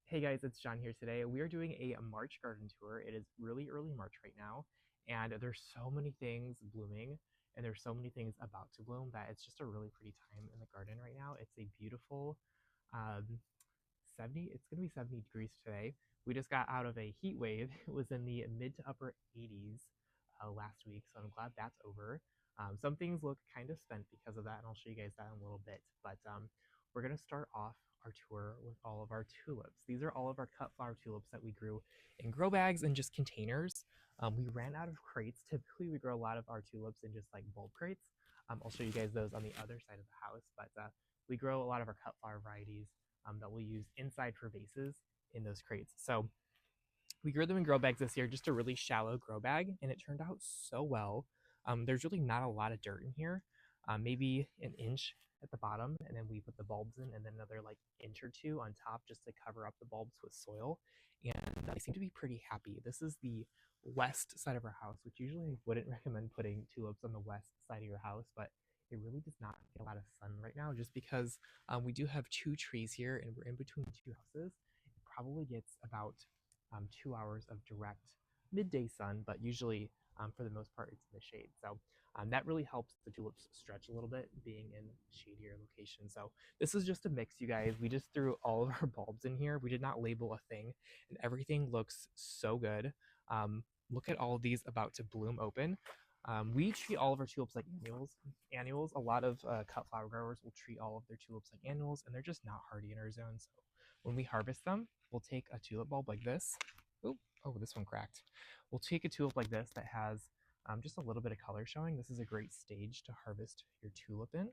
Hey guys, it's John here today. We are doing a March garden tour. It is really early March right now, and there's so many things blooming, and there's so many things about to bloom that it's just a really pretty time in the garden right now. It's a beautiful um, 70, it's going to be 70 degrees today. We just got out of a heat wave. It was in the mid to upper 80s last week, so I'm glad that's over. Some things look kind of spent because of that, and I'll show you guys that in a little bit. But we're going to start off our tour with all of our tulips. These are all of our cut flower tulips that we grew in grow bags and just containers. We ran out of crates. Typically, we grow a lot of our tulips in just like bulb crates. I'll show you guys those on the other side of the house, but we grow a lot of our cut flower varieties that we'll use inside for vases in those crates. So we grew them in grow bags this year, just a really shallow grow bag, and it turned out so well. There's really not a lot of dirt in here, maybe an inch at the bottom, and then we put the bulbs in, and then another like inch or two on top just to cover up the bulbs with soil. And I seem to be pretty happy. This is the west side of our house, which usually I wouldn't recommend putting tulips on the west side of your house, but it really does not get a lot of sun right now just because we do have two trees here and we're in between two houses. It probably gets about 2 hours of direct midday sun, but usually for the most part it's in the shade. So that really helps the tulips stretch a little bit being in shadier locations. So this is just a mix, you guys. We just threw all of our bulbs in here. We did not label a thing, and everything looks so good. Look at all of these about to bloom open. We treat all of our tulips like annuals. Annuals. A lot of cut flower growers will treat all of their tulips like annuals, and they're just not hardy in our zone. So when we harvest them, we'll take a tulip bulb like this. Oh, this one cracked. We'll take a tulip like this that has just a little bit of color showing. This is a great stage to harvest your tulip in.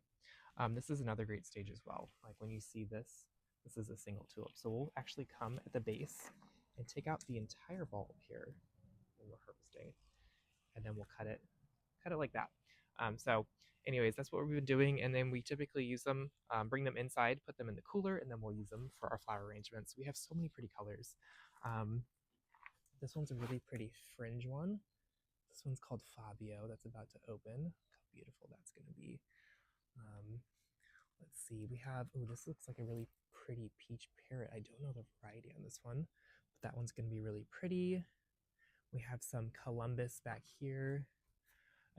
This is another great stage as well. Like when you see this, this is a single tulip. So we'll actually come at the base and take out the entire bulb here when we're harvesting, and then we'll cut it like that. So anyways, that's what we've been doing, and then we typically use them, bring them inside, put them in the cooler, and then we'll use them for our flower arrangements. We have so many pretty colors. This one's a really pretty fringe one. This one's called Fabio. That's about to open. Look how beautiful that's going to be. Let's see. We have, oh, this looks like a really pretty peach parrot. I don't know the variety on this one, but that one's going to be really pretty. We have some Columbus back here.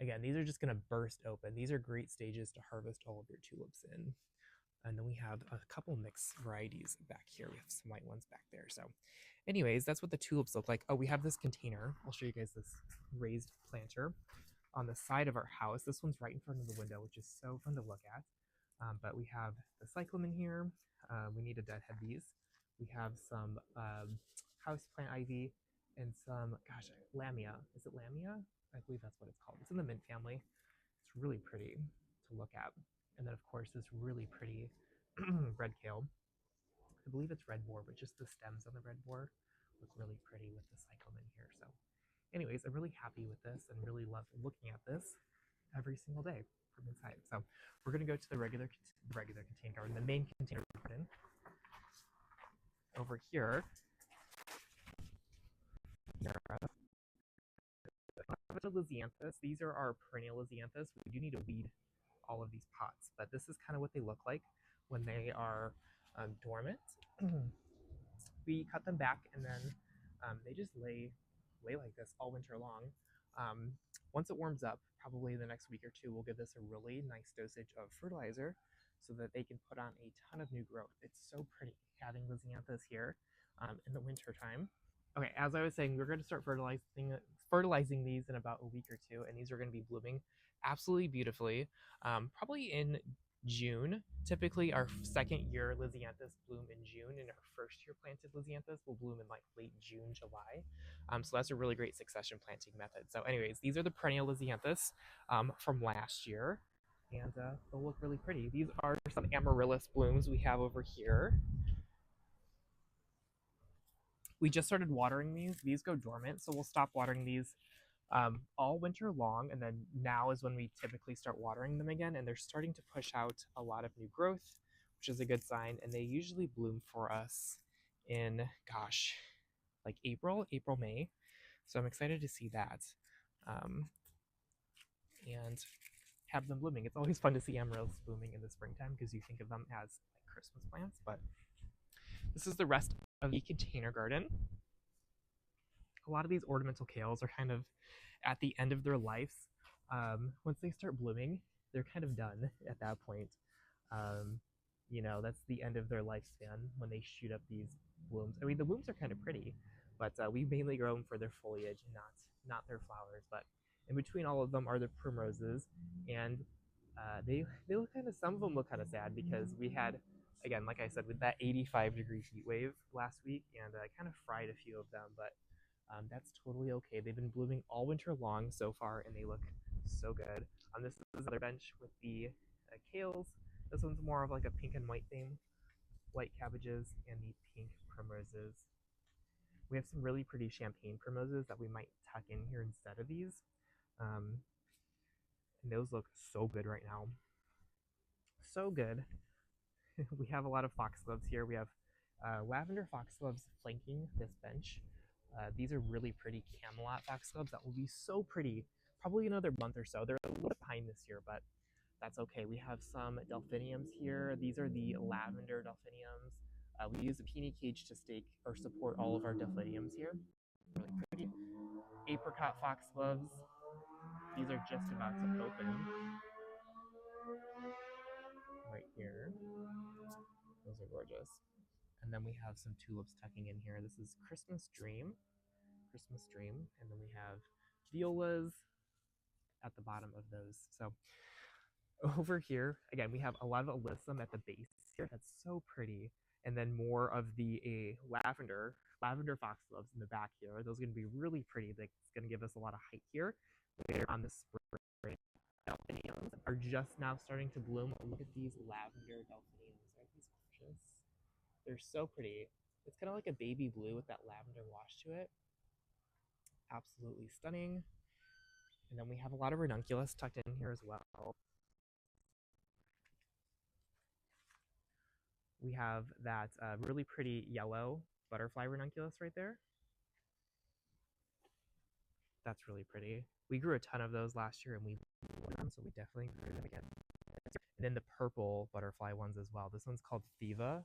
Again, these are just going to burst open. These are great stages to harvest all of your tulips in. And then we have a couple mixed varieties back here. We have some white ones back there. So anyways, that's what the tulips look like. Oh, we have this container. I'll show you guys this raised planter on the side of our house. This one's right in front of the window, which is so fun to look at. But we have the cyclamen here. We need to deadhead these. We have some houseplant ivy and some, gosh, lamia. Is it lamia? I believe that's what it's called. It's in the mint family. It's really pretty to look at. And then, of course, this really pretty red kale. I believe it's red boar, but just the stems on the red boar look really pretty with the cyclamen here. So anyways, I'm really happy with this and really love looking at this every single day from inside. So we're going to go to the regular container garden, the main container garden. Over here, Lisianthus. These are our perennial Lisianthus. We do need to weed all of these pots, but this is kind of what they look like when they are dormant. We cut them back, and then they just lay like this all winter long. Once it warms up, probably the next week or two, we'll give this a really nice dosage of fertilizer so that they can put on a ton of new growth. It's so pretty having Lisianthus here in the winter time. Okay, as I was saying, we're going to start fertilizing these in about a week or two, and these are going to be blooming absolutely beautifully. Probably in June. Typically, our second year Lisianthus bloom in June, and our first year planted Lisianthus will bloom in like late June, July. So that's a really great succession planting method. So anyways, these are the perennial Lisianthus from last year, and they'll look really pretty. These are some amaryllis blooms we have over here. We just started watering these. These go dormant, so we'll stop watering these all winter long, and then now is when we typically start watering them again, and they're starting to push out a lot of new growth, which is a good sign, and they usually bloom for us in, gosh, like April, May. So I'm excited to see that and have them blooming. It's always fun to see amaryllis blooming in the springtime because you think of them as like Christmas plants, but this is the rest of the container garden. A lot of these ornamental kales are kind of at the end of their lives. Once they start blooming, they're kind of done at that point. Um, you know, that's the end of their lifespan when they shoot up these blooms. I mean, the blooms are kind of pretty, but we mainly grow them for their foliage, not their flowers. But in between all of them are the primroses, and they look kind of, some of them look kind of sad because we had, again, like I said, with that 85-degree heat wave last week, and I kind of fried a few of them, but that's totally okay. They've been blooming all winter long so far, and they look so good. This is another bench with the kales. This one's more of like a pink and white theme, white cabbages and the pink primroses. We have some really pretty champagne primroses that we might tuck in here instead of these. And those look so good right now. So good. We have a lot of foxgloves here. We have lavender foxgloves flanking this bench. These are really pretty Camelot foxgloves that will be so pretty probably another month or so. They're a little bit behind this year, but that's okay. We have some delphiniums here. These are the lavender delphiniums. We use a peony cage to stake or support all of our delphiniums here. Really pretty. Apricot foxgloves. These are just about to open. Right here. Those are gorgeous. And then we have some tulips tucking in here. This is Christmas Dream. Christmas Dream. And then we have violas at the bottom of those. So over here, again, we have a lot of alyssum at the base here. That's so pretty. And then more of the lavender foxgloves in the back here. Those are going to be really pretty. That's going to give us a lot of height here. Later on the spring, delphiniums are just now starting to bloom. Look at these lavender delphiniums. Aren't these gorgeous? They're so pretty. It's kind of like a baby blue with that lavender wash to it. Absolutely stunning. And then we have a lot of ranunculus tucked in here as well. We have that really pretty yellow butterfly ranunculus right there. That's really pretty. We grew a ton of those last year, and we loved them, so we definitely grew them again. And then the purple butterfly ones as well. This one's called Thiva.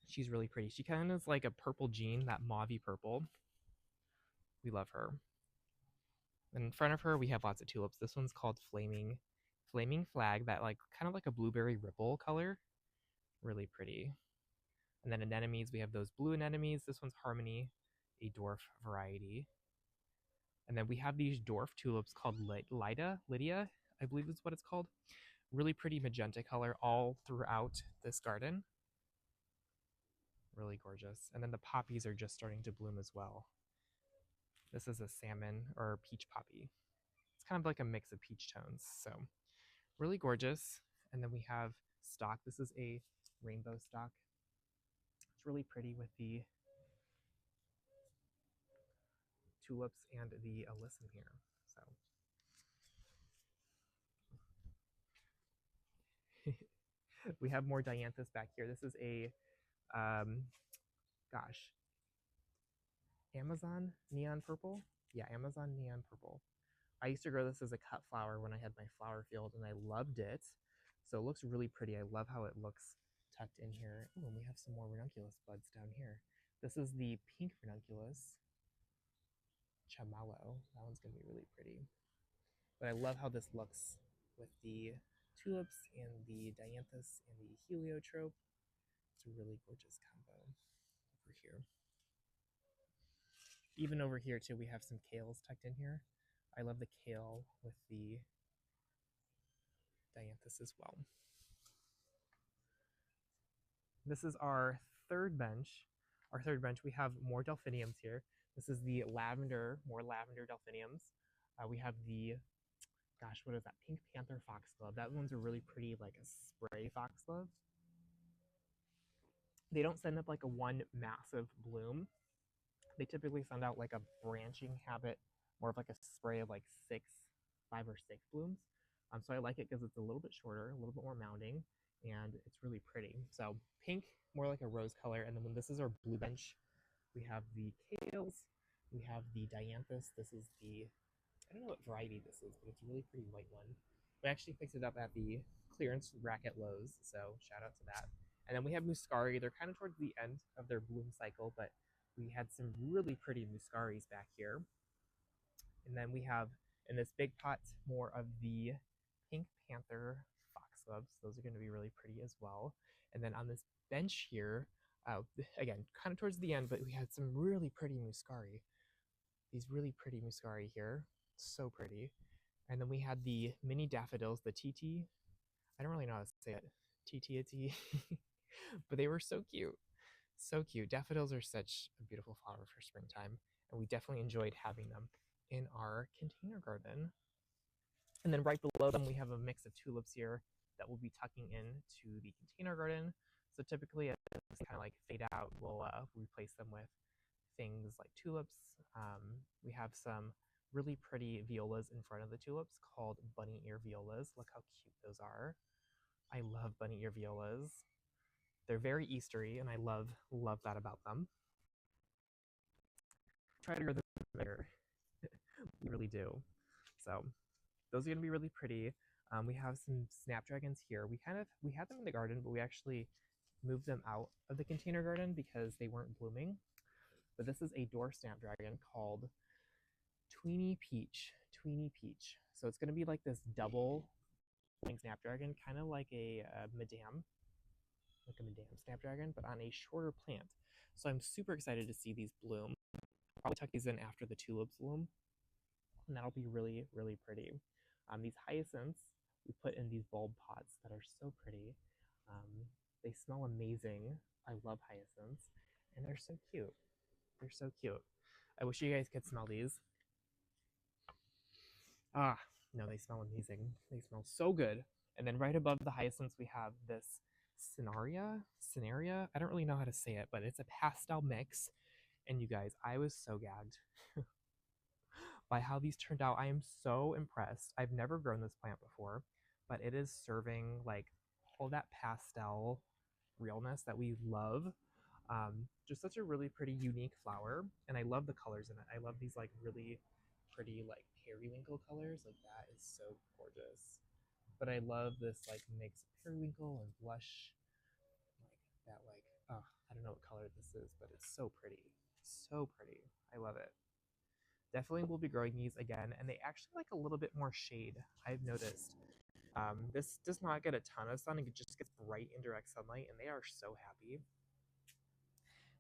She's really pretty. She kind of is like a purple Jean, that mauvey purple. We love her. And in front of her, we have lots of tulips. This one's called Flaming Flag, that like kind of like a blueberry ripple color. Really pretty. And then anemones, we have those blue anemones. This one's Harmony, a dwarf variety. And then we have these dwarf tulips called Lydia, I believe is what it's called. Really pretty magenta color all throughout this garden. Really gorgeous. And then the poppies are just starting to bloom as well. This is a salmon or peach poppy. It's kind of like a mix of peach tones. So really gorgeous. And then we have stock. This is a rainbow stock. It's really pretty with the tulips and the alyssum here. So we have more dianthus back here. This is a Amazon neon purple. Yeah, Amazon neon purple. I used to grow this as a cut flower when I had my flower field, and I loved it. So it looks really pretty. I love how it looks tucked in here. Oh, and we have some more ranunculus buds down here. This is the pink ranunculus, Chamalo. That one's going to be really pretty. But I love how this looks with the tulips and the dianthus and the heliotrope. It's a really gorgeous combo over here. Even over here too, we have some kales tucked in here. I love the kale with the dianthus as well. This is our third bench. Our third bench, we have more delphiniums here. This is the more lavender delphiniums. We have the, what is that? Pink Panther foxglove. That one's a really pretty, like a spray foxglove. They don't send up like a one massive bloom. They typically send out like a branching habit, more of like a spray of like 5 or 6 blooms. So I like it because it's a little bit shorter, a little bit more mounding, and it's really pretty. So pink, more like a rose color. And then when this is our blue bench, we have the kales, we have the dianthus. This is the, I don't know what variety this is, but it's a really pretty white one. We actually picked it up at the clearance rack at Lowe's, so shout out to that. And then we have Muscari. They're kind of towards the end of their bloom cycle, but we had some really pretty Muscaris back here. And then we have in this big pot more of the Pink Panther foxgloves. Those are going to be really pretty as well. And then on this bench here, again, kind of towards the end, but we had some really pretty Muscari. These really pretty Muscari here. So pretty. And then we had the mini daffodils, the TT. I don't really know how to say it. TT, but they were so cute. So cute. Daffodils are such a beautiful flower for springtime, and we definitely enjoyed having them in our container garden. And then right below them, we have a mix of tulips here that we'll be tucking into the container garden. So typically, as they kind of like fade out, we'll replace them with things like tulips. We have some really pretty violas in front of the tulips called bunny ear violas. Look how cute those are. I love bunny ear violas. They're very Eastery, and I love that about them. Try to grow them bigger. We really do. So those are going to be really pretty. We have some snapdragons here. We had them in the garden, but we actually moved them out of the container garden because they weren't blooming. But this is a dwarf snapdragon called Tweeny Peach. Tweeny Peach. So it's going to be like this double snapdragon, kind of like a madame snapdragon, but on a shorter plant. So I'm super excited to see these bloom. I'll probably tuck these in after the tulips bloom, and that'll be really, really pretty. These hyacinths we put in these bulb pots that are so pretty. They smell amazing. I love hyacinths, and they're so cute. They're so cute. I wish you guys could smell these. Ah, no, they smell amazing. They smell so good. And then right above the hyacinths, we have this Scenaria. I don't really know how to say it, but it's a pastel mix. And you guys, I was so gagged by how these turned out. I am so impressed. I've never grown this plant before, but it is serving like all that pastel realness that we love. Just such a really pretty unique flower, and I love the colors in it. I love these like really pretty like periwinkle colors. Like that is so gorgeous. But I love this like mix of periwinkle and blush, like that like oh, I don't know what color this is, but it's so pretty. So pretty. I love it. Definitely will be growing these again, and they actually like a little bit more shade, I've noticed. This does not get a ton of sun, it just gets bright indirect sunlight, and they are so happy.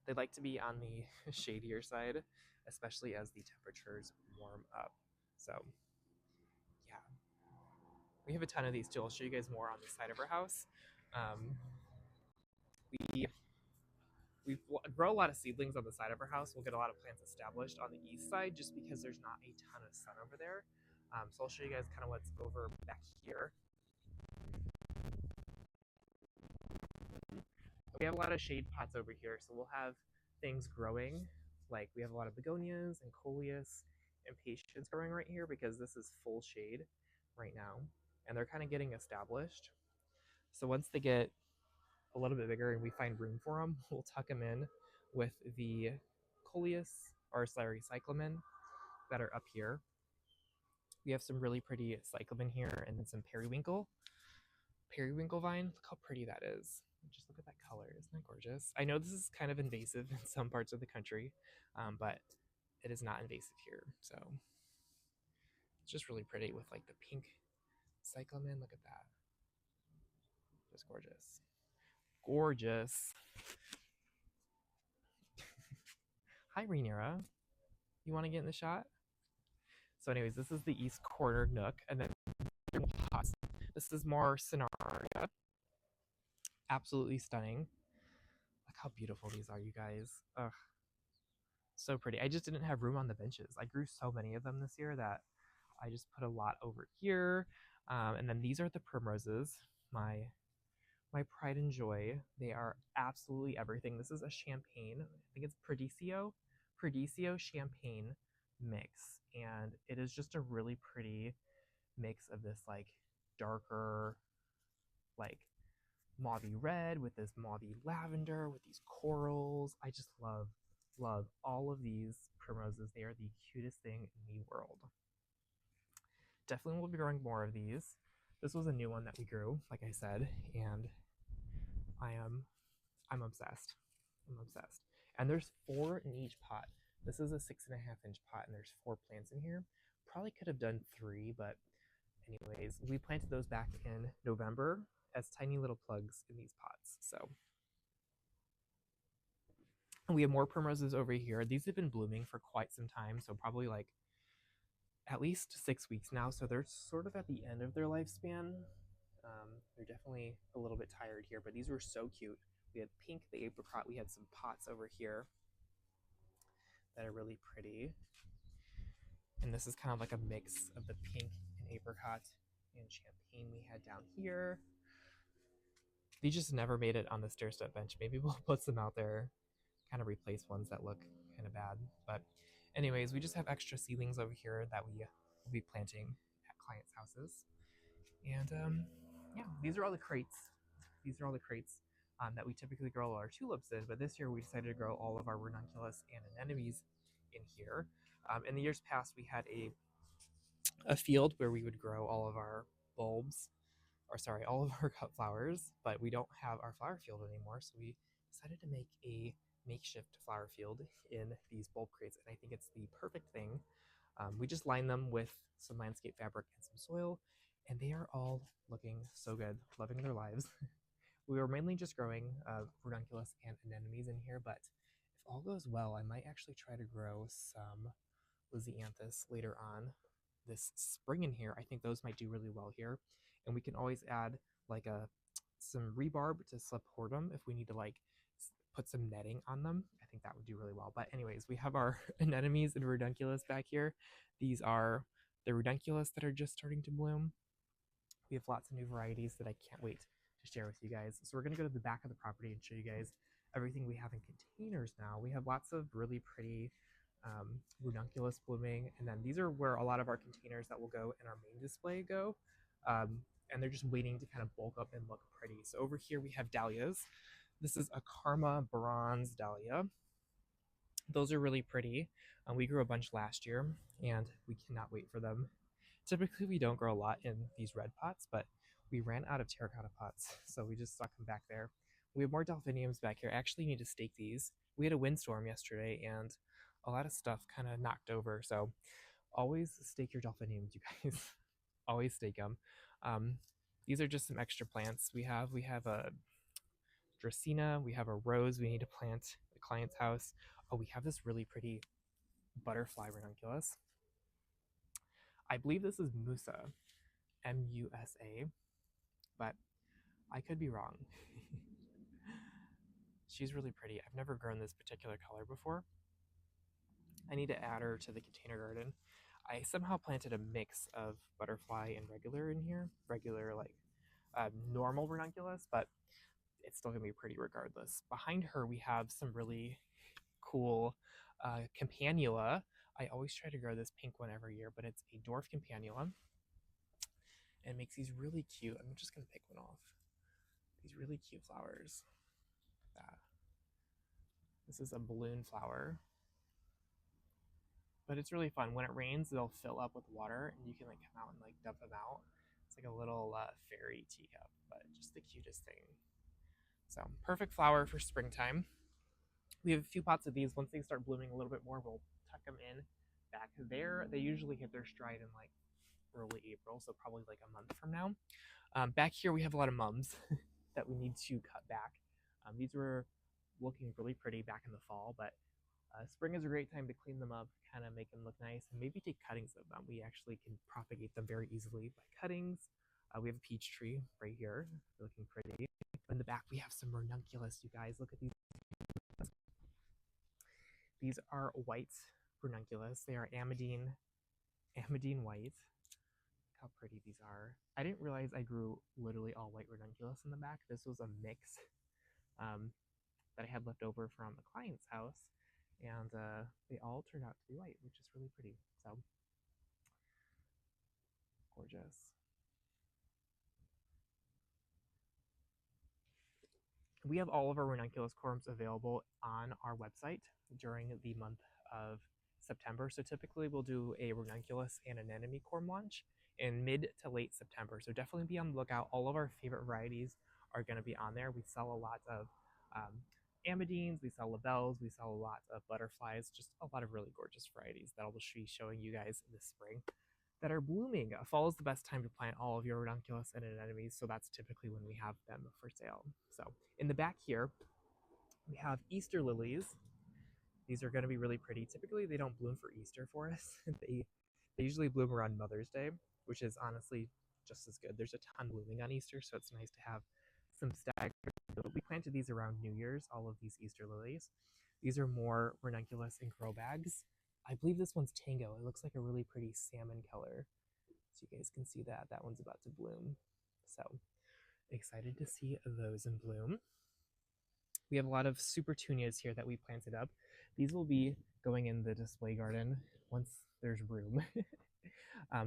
They like to be on the shadier side, especially as the temperatures warm up. So yeah, we have a ton of these too. I'll show you guys more on the side of our house. We we grow a lot of seedlings on the side of our house. We'll get a lot of plants established on the east side just because there's not a ton of sun over there. So I'll show you guys kind of what's over back here. We have a lot of shade pots over here, so we'll have things growing. Like we have a lot of begonias and coleus and patience growing right here because this is full shade right now, and they're kind of getting established. So once they get a little bit bigger and we find room for them, we'll tuck them in with the coleus or sorry, cyclamen that are up here. We have some really pretty cyclamen here and then some periwinkle vine. Look how pretty that is. Just look at that color. Isn't that gorgeous? I know this is kind of invasive in some parts of the country, but it is not invasive here. So it's just really pretty with like the pink cyclamen. Look at that. Just gorgeous. Gorgeous. Hi, Rhaenyra. You want to get in the shot? So anyways, this is the east corner nook, and then this is more Scenaria. Absolutely stunning. Look how beautiful these are, you guys. Ugh. So pretty. I just didn't have room on the benches. I grew so many of them this year that I just put a lot over here. And then these are the primroses, my pride and joy. They are absolutely everything. This is a champagne. I think it's Perdisio champagne mix. And it is just a really pretty mix of this like darker, like mauvey red with this mauvey lavender with these corals. I just love all of these primroses. They are the cutest thing in the world. Definitely will be growing more of these. This was a new one that we grew, like I said, and I am I'm obsessed. I'm obsessed. And there's 4 in each pot. This is a 6.5-inch pot, and there's 4 plants in here. Probably could have done 3, but anyways, we planted those back in November as tiny little plugs in these pots. So we have more primroses over here. These have been blooming for quite some time, so probably like at least 6 weeks now. So they're sort of at the end of their lifespan. They're definitely a little bit tired here, but these were so cute. We had pink, the apricot. We had some pots over here that are really pretty. And this is kind of like a mix of the pink and apricot and champagne we had down here. These just never made it on the stair step bench. Maybe we'll put some out there, kind of replace ones that look kind of bad. But anyways, we just have extra seedlings over here that we will be planting at clients' houses. And yeah, these are all the crates. These are all the crates that we typically grow all our tulips in. But this year we decided to grow all of our ranunculus and anemones in here. In the years past, we had a field where we would grow all of our bulbs, or sorry, all of our cut flowers, but we don't have our flower field anymore. So we decided to make a makeshift flower field in these bulb crates. And I think it's the perfect thing. We just line them with some landscape fabric and some soil, and they are all looking so good, loving their lives. We were mainly just growing ranunculus and anemones in here, but if all goes well, I might actually try to grow some Lisianthus later on this spring in here. I think those might do really well here, and we can always add like some rebarb to support them if we need to like put some netting on them. I think that would do really well. But anyways, we have our anemones and ranunculus back here. These are the ranunculus that are just starting to bloom. We have lots of new varieties that I can't wait to share with you guys. So we're going to go to the back of the property and show you guys everything we have in containers now. We have lots of really pretty ranunculus blooming, and then these are where a lot of our containers that will go in our main display go. And they're just waiting to kind of bulk up and look pretty. So over here we have dahlias. This is a Karma Bronze Dahlia. Those are really pretty. We grew a bunch last year, and we cannot wait for them. Typically, we don't grow a lot in these red pots, but we ran out of terracotta pots, so we just stuck them back there. We have more delphiniums back here. I actually need to stake these. We had a windstorm yesterday, and a lot of stuff kind of knocked over, so always stake your delphiniums, you guys. Always stake them. These are just some extra plants we have. We have a Dracaena. We have a rose we need to plant at the client's house. Oh, we have this really pretty butterfly ranunculus. I believe this is Musa, M-U-S-A, but I could be wrong. She's really pretty. I've never grown this particular color before. I need to add her to the container garden. I somehow planted a mix of butterfly and regular in here. Regular, like normal ranunculus, but it's still going to be pretty regardless. Behind her, we have some really cool campanula. I always try to grow this pink one every year, but it's a dwarf campanula. And it makes these really cute. I'm just going to pick one off. These really cute flowers. That. This is a balloon flower. But it's really fun. When it rains, they'll fill up with water, and you can like come out and like dump them out. It's like a little fairy teacup, but just the cutest thing. So perfect flower for springtime. We have a few pots of these. Once they start blooming a little bit more, we'll tuck them in back there. They usually hit their stride in like early April, so probably like a month from now. Back here we have a lot of mums that we need to cut back. These were looking really pretty back in the fall, but spring is a great time to clean them up, kind of make them look nice, and maybe take cuttings of them. We actually can propagate them very easily by cuttings. We have a peach tree right here, looking pretty. In the back, we have some ranunculus, you guys. Look at these. These are white ranunculus. They are Amadine white. Look how pretty these are. I didn't realize I grew literally all white ranunculus in the back. This was a mix that I had left over from a client's house. And they all turned out to be white, which is really pretty. So gorgeous. We have all of our ranunculus corms available on our website during the month of September. So typically we'll do a ranunculus and anemone corm launch in mid to late September. So definitely be on the lookout. All of our favorite varieties are going to be on there. We sell a lot of amidines, we sell labelles, we sell a lot of butterflies, just a lot of really gorgeous varieties that I'll be showing you guys this spring that are blooming. Fall is the best time to plant all of your ranunculus and anemones, so that's typically when we have them for sale. So in the back here, we have Easter lilies. These are going to be really pretty. Typically, they don't bloom for Easter for us. They usually bloom around Mother's Day, which is honestly just as good. There's a ton blooming on Easter, so it's nice to have some staggered. We planted these around New Year's, all of these Easter lilies. These are more ranunculus and grow bags. I believe this one's Tango. It looks like a really pretty salmon color. So you guys can see that. That one's about to bloom. So excited to see those in bloom. We have a lot of supertunias here that we planted up. These will be going in the display garden once there's room.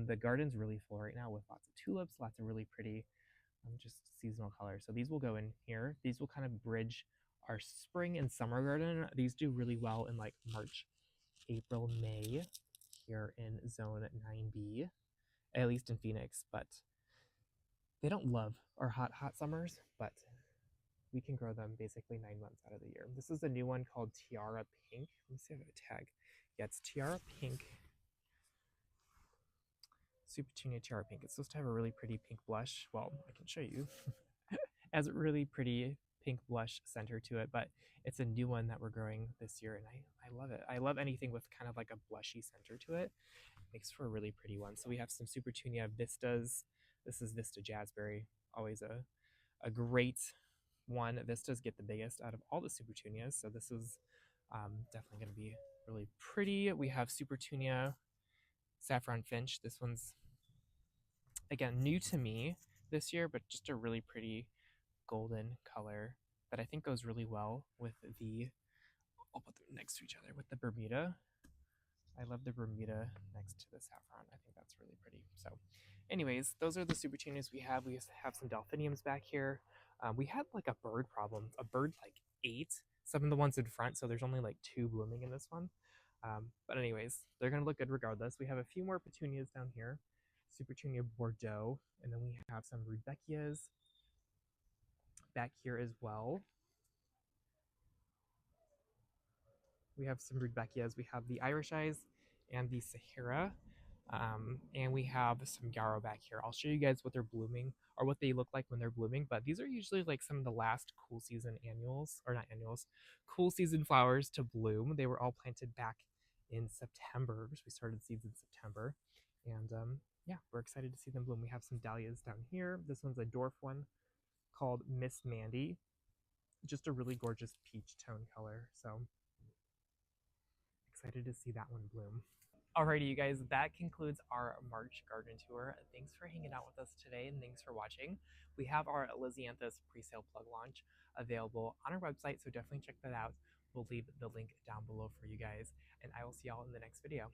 The garden's really full right now with lots of tulips, lots of really pretty just seasonal colors. So these will go in here. These will kind of bridge our spring and summer garden. These do really well in like March, April, May here in zone 9B, at least in Phoenix, but they don't love our hot summers, but we can grow them basically 9 months out of the year. This is a new one called Tiara Pink. Let me see if I have a tag. Yeah, it's Tiara Pink. Supertunia Tiara Pink. It's supposed to have a really pretty pink blush. Well, I can show you. It has a really pretty pink blush center to it, but it's a new one that we're growing this year, and I love it. I love anything with kind of like a blushy center to it. It makes for a really pretty one. So we have some Supertunia Vistas. This is Vista Jazzberry. Always a great one. Vistas get the biggest out of all the Supertunias, so this is definitely going to be really pretty. We have Supertunia Saffron Finch. This one's, again, new to me this year, but just a really pretty golden color that I think goes really well with the, I'll put them next to each other, with the Bermuda. I love the Bermuda next to the saffron. I think that's really pretty. So anyways, those are the Supertunias we have. We have some delphiniums back here. We had like a bird problem. A bird like ate some of the ones in front, so there's only like 2 blooming in this one. But anyways, they're going to look good regardless. We have a few more petunias down here. Supertunia Bordeaux, and then we have some Rudbeckias back here as well. We have some Rudbeckias. We have the Irish Eyes and the Sahara. And we have some Yarrow back here. I'll show you guys what they're blooming, or what they look like when they're blooming, but these are usually like some of the last cool season annuals, or not annuals, cool season flowers to bloom. They were all planted back in September, because we started seeds in September. And yeah, we're excited to see them bloom. We have some dahlias down here. This one's a dwarf one called Miss Mandy. Just a really gorgeous peach tone color. So excited to see that one bloom. Alrighty, you guys, that concludes our March garden tour. Thanks for hanging out with us today, and thanks for watching. We have our Lisianthus pre-sale plug launch available on our website, so definitely check that out. We'll leave the link down below for you guys, and I will see y'all in the next video.